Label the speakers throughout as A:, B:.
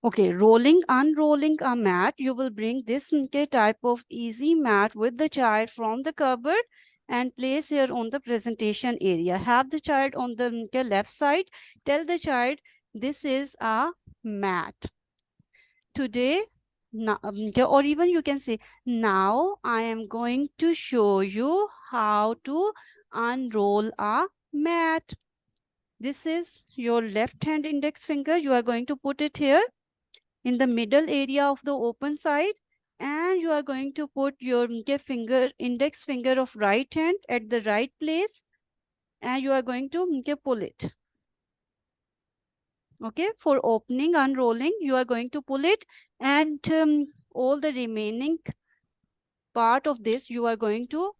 A: Okay, unrolling a mat, you will bring this type of easy mat with the child from the cupboard and place here on the presentation area. Have the child on the left side. Tell the child, this is a mat. Today, or even you can say, now I am going to show you how to unroll a mat. This is your left hand index finger. You are going to put it here in the middle area of the open side, and you are going to put your index finger of right hand at the right place, and you are going to pull it. Okay, for opening, unrolling, you are going to pull it, and all the remaining part of this you are going to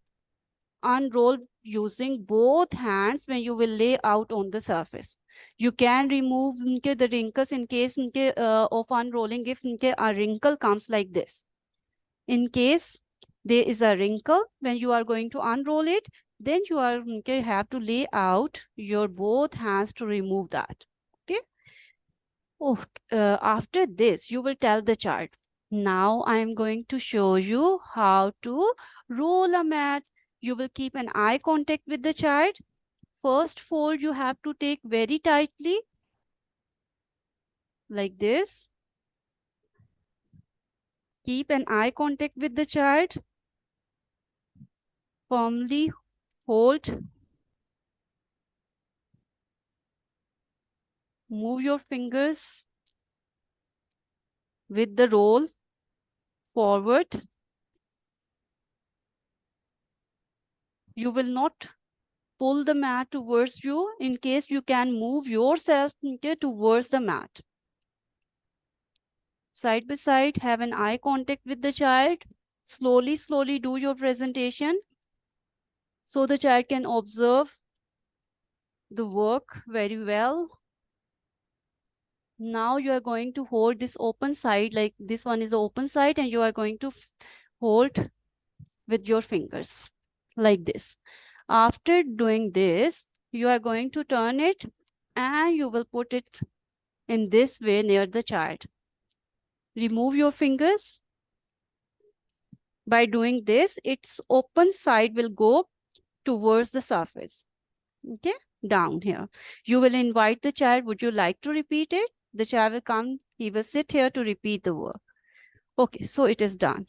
A: unroll using both hands when you will lay out on the surface. You can remove the wrinkles in case of unrolling if a wrinkle comes like this. In case there is a wrinkle when you are going to unroll it, then you are have to lay out your both hands to remove that. Okay. Oh, after this, you will tell the child, now I am going to show you how to roll a mat. You will keep an eye contact with the child. First fold you have to take very tightly, like this. Keep an eye contact with the child. Firmly hold. Move your fingers with the roll forward. You will not pull the mat towards you. In case you can move yourself towards the mat. Side by side, have an eye contact with the child. Slowly, slowly do your presentation so the child can observe the work very well. Now you are going to hold this open side, like this one is the open side, and you are going to hold with your fingers like this. After doing this, you are going to turn it and you will put it in this way near the child. Remove your fingers. By doing this, its open side will go towards the surface. Okay, down here. You will invite the child. Would you like to repeat it? The child will come. He will sit here to repeat the work. Okay, so it is done.